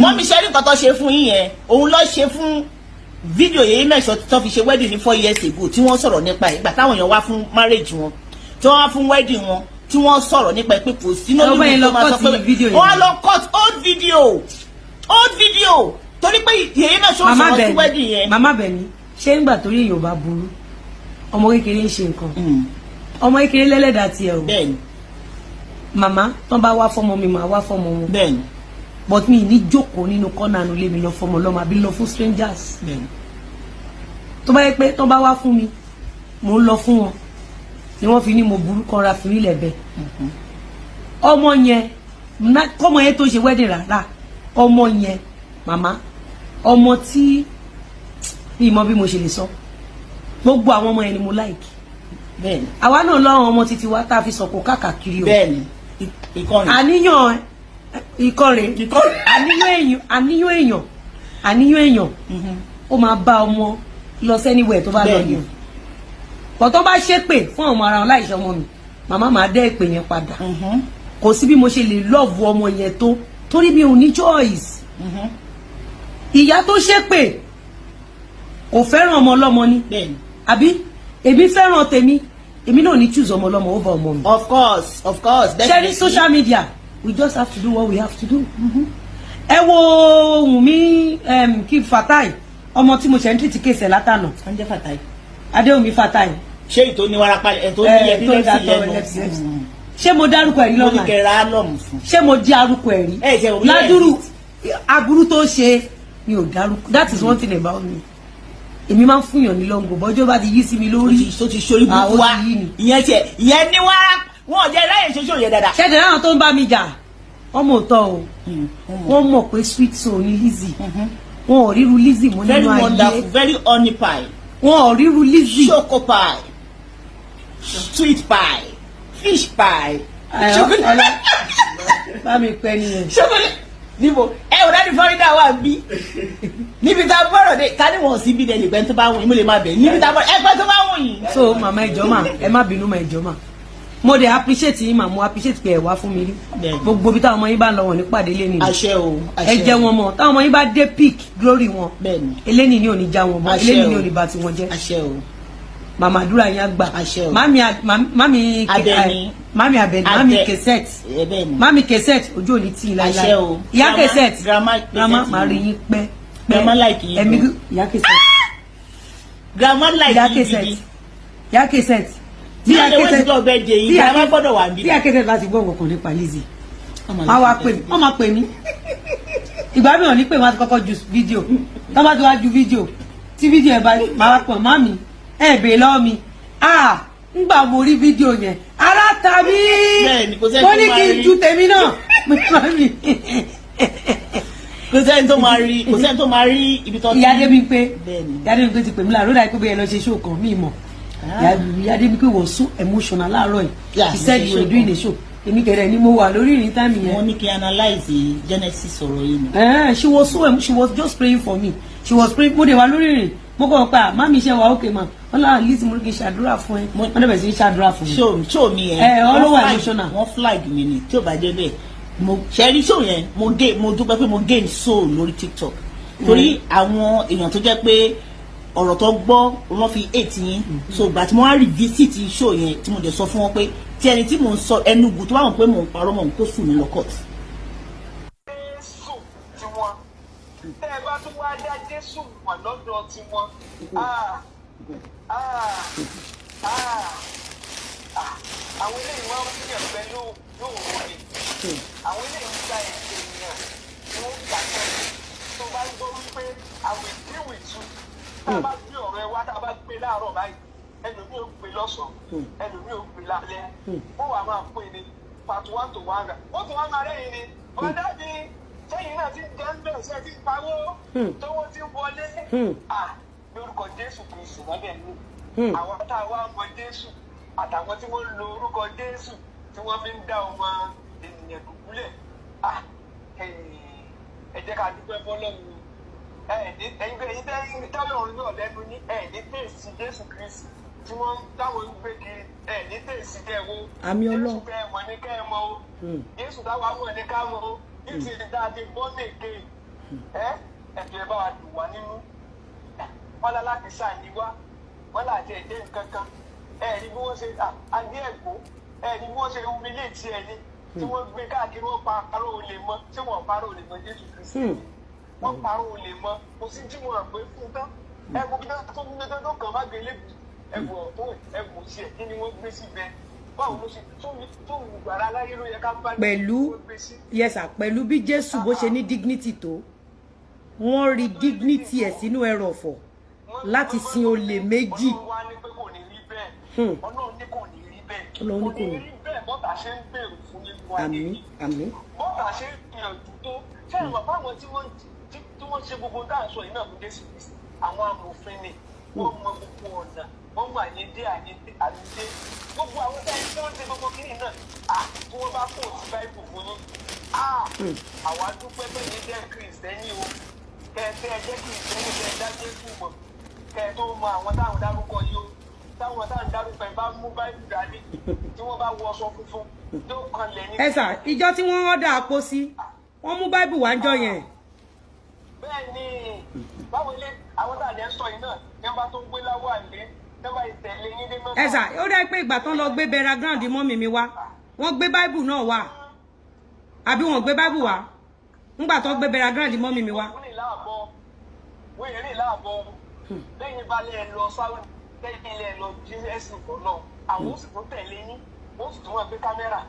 mọ́mí ṣe rí nǹkan tó ṣe fún yín yẹn òun ló ṣe fún fídíò yẹn mẹ́sàn tó fi ṣe wedding ní 4 years ago tí wọ́n sọ̀rọ̀ nípa ẹ̀ ìgbà táwọn èèyàn wá fún marriage wọn tí wọ́n wá fún wedding wọn tí wọ́n sọ̀rọ̀ nípa ẹ̀ pé kò sí nínú ìlú tó máa sọ pé wọ́n lọ cut old video torí pé yẹn náà ṣó sọ̀rọ̀ sí wedding yẹn. màmá bẹ̀mí ṣé nígbà torí èèyàn bá burú ọmọ kékeré ń ṣe nǹkan ọmọ kékeré lẹ́lẹ́dàá tiẹ̀ o. bẹ́ẹ̀ni. màmá tán bá wá fọmọ mi màá wá fọmọ wọn. bẹ́ẹ̀ni. but mi ní jókòó nínú kọ́nà àánú lé mi lọ fọmọ lọ́mọ àbí lọ fún strangers. bẹ́ẹ̀ni. tó bá yẹ pé tán bá wá fún mi mò ń lọ fún wọn ni wọ́n fi ní mo burú kanra fún ilẹ̀ bẹ́ẹ̀. ọmọ yẹn kọ́mọ yẹn tó ṣe wedding rárá ọmọ yẹn màmá ọmọ tí bí mo ṣe lè sọ gbogbo àwọn ọmọ yẹn ni mo like. bẹ́ẹ̀ni. àwa náà lọ́wọ́ ọmọ títí wa tá a fi sọ̀kò káàkiri o. bẹ́ẹ̀ni. ìkọrin. àníyàn ìkọrin àníyàn èèyàn ó máa bá ọmọ lọ sẹ́niwẹ̀ tó bá lọ yẹn. bọ̀tọ́ bá ṣépè fún ọmọ ara wọn láìṣe ọmọ mi màmá máa dẹ́ ìpè yẹn padà. kò sí bí mo ṣe lè lọ́ọ̀bù ọmọ yẹn tó torí mi ò ní choice. ìyá tó ṣépè kò fẹ́ràn ọmọ ọlọ́mọ ni. bẹ́ẹ̀ni. àbí èmi fẹ́ràn tèmi èmi náà ní choose ọmọ ọlọ́mọ over ọmọ mi. of course. sharing social media we just have to do what we have to do. ẹ wo Wùnmí kí Fatai ọmọ tí mo ṣe ń tìtì kéèsì látànà. Ǹjẹ́ Fatai. Adéwùmí Fatai. ṣé ìtò ní warapa ẹ̀ tó ní epilepsy lẹ́nu. ṣé mo dárúkọ ẹ̀rí lọ́nà. mo ní kẹrẹ álọ̀mù fún. ṣé mo di arúkọ ẹ̀rí. ládùrú aburú tó ṣe mi ò dárúkọ that is one thing about me. èmi máa ń fúnyàn ní lọ́ngọ̀ bọ́jọ́ bá ti yí sí mi lórí. tó ti ṣorí burúkú wa ìyẹn ní wàrà wọn ò jẹ́ láyè ṣoṣo yẹn dáadáa. ṣẹ́jẹ̀ láwọn tó ń bá mi jà ọmọ òótọ́ o wọ́n mọ̀ pé sweet soul ní Lizzy wọn ò ríru Lizzy mọ́ nínú ayé. very wonderful very honey pie. wọn ò ríru Lizzy. choco pie sweet pie fish pie. bá mi pẹ́ nìyẹn. níbo ẹ ò dájú fọ́rídà wà bí níbi tá a bọ̀rọ̀ dé ká ní wọ́n sí bí dẹ́lẹ̀ pẹ́ tó bá wùn yín mo lè má bẹ̀ níbi tá a bọ̀rọ̀ ẹ pẹ́ tó bá wùn yín. so màmá ẹjọ́ mà ẹ má bínú mà ẹjọ́ mà mo dey appreciate yín mà mo appreciate pé ẹ wá fún mi rí gbogbo bí táwọn ọmọ yín bá ń lọ wọn ní pàdé lé nìyí. àṣẹ o ẹ jẹ́ wọn mọ̀ táwọn ọmọ yín bá dé peak glory wọn eléyìí ni ò ní já wọn bọ eléyìí ni ò ní bá tiwọn jẹ́. àṣẹ o màmá àdúrà yín á gbà. àṣẹ o mami Abẹ́ní mami Kessette ojú òní tí ìlà ìlà ìyá Kessette grandma máa rí yín pẹ́ grandma like yín ẹ̀mí ìyá Kessette grandma like yín gidi ìyá Kessette bí ìyá Kessette tó bẹ jẹ yín grandma gbọ́dọ̀ wà níbí. bí ìyá Kessette láti gbọ́ nǹkan nípa Lizzy wọ́n máa pè mí ìgbà mi ò ní pè wọ́n á ti kọ́kọ́ ju fídíò tó bá ti wá ju fídíò tí fídíò ẹ̀ bá máa wá pọ̀ mami ẹ̀ bèè lọ́wọ́ mi ngbà mo rí fídíò yẹn ara ta mí mo ní kí n ju tèmi náà kò sẹ́ni tó máa rí ibi tó ti. ìyá Adébímpé ti pè mí láàárọ̀ láì pé bẹ́ẹ̀ lọ ṣe show kan mí mọ̀ ìyá Adébímpé was so emotional láàárọ̀ yìí she said you were doing a show èmi kẹrẹ ni mo wà lórí ìrìn táìmì yẹn. wọ́n ní kí analyse genesis ọ̀rọ̀ yìí nù. she was just praying for me she was praying mo dé wà lórí ìrìn mo kọ́ pa mami ṣe wà ókè mà wọ́n láwọn Lizzy mo ní kí n ṣàdúrà fún ẹ wọ́n dẹ̀ bẹ̀ sí ṣàdúrà fún mi. show mi yẹn ọlọ́wọ́ emotional. wọ́n flag mi ni tí ò bá jẹ́ bẹ́ẹ̀ mo ṣẹ́rí show yẹn mo dúpẹ́ pé mo gain soul lórí TikTok torí àwọn èèyàn tó jẹ́ pé ọ̀rọ̀ tó gbọ́ wọ́n fi 8 yín so ìgbà tí mo wá revisit show yẹn tí mo dẹ̀ sọ fún wọn pé tí ẹni tí mò ń sọ ẹnugu tó wà wọn pé mò ń parọ́ mọ̀ kó sùn mí lọ court. Jésù tiwọn tẹ́ ẹ bá tún wá dá Jésù wà lọ́dọ̀ tiwọn àwọn eléyìí wọn ń yàn pẹ́ lóòrò ni àwọn eléyìí ń gba ẹ̀jẹ̀ ènìyàn tí wọ́n gbà tán tó bá ń gbọ́ wípé àwọn ìdíwì tù tá a bá gbé ọ̀rọ̀ ẹ wá tá a bá gbé láàárọ̀ báyìí ẹlòmíì ò gbé lọ́sàn-án ẹlòmíì ò gbé lálẹ́ ó wà máa pè ní part 1 to 1 rà ó tún wá máa rẹ́yìn ni ọ̀dà bí sẹ́yìn náà ti ń jẹ́ ń bẹ̀rẹ̀ sí ẹ ti ń pawó tówó ti ń wọlé lórúkọ Jésù Kristi lábẹ́ mi àwọn tá a wá mọ Jésù àtàwọn tí wọ́n ń lo orúkọ Jésù tí wọ́n fi ń dá ọmọ ènìyàn dùbúlẹ̀ ẹ jẹ́ ká dúpẹ́ fọ́lọ́run ẹ̀yin tẹ́yìn tọ́lọ́run náà lẹ́nu ní ní tèèsì Jésù Kristi tí wọ́n táwọn ń gbé kiri ní tèèsì kẹ́ẹ̀wó Jésù kẹ́ẹ̀mọ̀ ní kẹ́ẹ̀mọ̀ o Jésù táwa mọ̀ ní káàmọ̀ o nítorí dáadé bọ́ọ̀lù èké ẹ̀jẹ̀ bá wa dùn wá nínú wọn lá láti sàní wá wọn láti ẹ̀jẹ̀ nǹkan kan ẹ̀rí bí wọ́n ṣe adé ẹ̀kọ́ ẹ̀rí bí wọ́n ṣe humiliate ẹni tí wọ́n gbé káàkiri wọ́n parọ́ olè mọ́ tí wọ́n parọ́ olè mọ́ Jésù Kristi wọ́n parọ́ olè mọ́ kò sí tí wọ́n gbé fún tán ẹ̀bùn bí tó ń gbé tó kàn má gbé lébù ẹ̀bùn ọ̀tún ẹ̀bùn sí ẹ̀ kí ni wọ́n gbé síbẹ̀ báwo ló ṣe tó wù gbàrà láyé ló yẹ ká bá pẹ̀lú yẹsà pẹ̀lú bí Jésù bó ṣe ní dignity tó wọ́n rí dignity ẹ̀ sínú ẹrọ̀fọ̀ láti sin olè méjì. Ọlọ́run ní pé kò ní rí bẹ́ẹ̀ Ọlọ́run ní kò ní rí bẹ́ẹ̀ kò ní rí bẹ́ẹ̀ bọ́tà ṣe ń bẹ̀rù fún nínú ayé àmín bọ́tà ṣe ń gbìyànjú tó ṣé ìwọ̀n fáwọn tí wọ́n ṣe gbogbo dáhùn sọ yìí náà fún Jésù Kristi àwọn amòfin ni wọ́n mọ gbogbo ọ̀nà wọ́n mọ àyédé àyédé gbogbo àwọn táyé tí wọ́n ṣe gbogbo kìnìún náà tí wọ́n bá kó ti báìbù fún yín àwa dúpẹ́ pé ní jẹ́ Kristẹni o kẹ́ẹ̀tẹ́ ẹ jẹ́ Kristẹni kẹ́ẹ̀ dá Jésù mọ̀ kẹ́ẹ̀ tó mọ àwọn táwọn dárúkọ yìí o táwọn táwọn dárúkọ ẹ̀ bá mú báìbù dání tí wọ́n bá wọ aṣọ funfun tó kanlẹ̀ ní. ẹ sà ìjọ tí wọ́n ọ̀dà àpò sí wọ́n mú báìbù wá ń jọ yẹn. bẹ́ẹ̀ ni báwo lé àwọn táwọn ẹ̀ sọ yìí náà nígbà tó gbé láwọ àlé nígbà ìtẹ̀lé yín dé mọ́tò. ẹ sà ó dá pé ìgbà tán lọ gbé bẹ̀rẹ̀ ground mọ́mì mi wá wọ́n gbé báìbù náà wá àbí wọ́n gbé báìbù wá ńgbà tó gbé bẹ̀rẹ̀ ground mọ́mì mi wá. wọ́n yẹn rìn láàbọ̀ lẹ́yìn balẹ̀ ẹ̀ lọ sáwọn lẹ́yìn ilẹ̀ ẹ̀ lọ jí ẹ̀sìn kan náà àwọn ó sì tún tẹ̀lé yín ó sì tún wọ́n gbé kámẹ́rà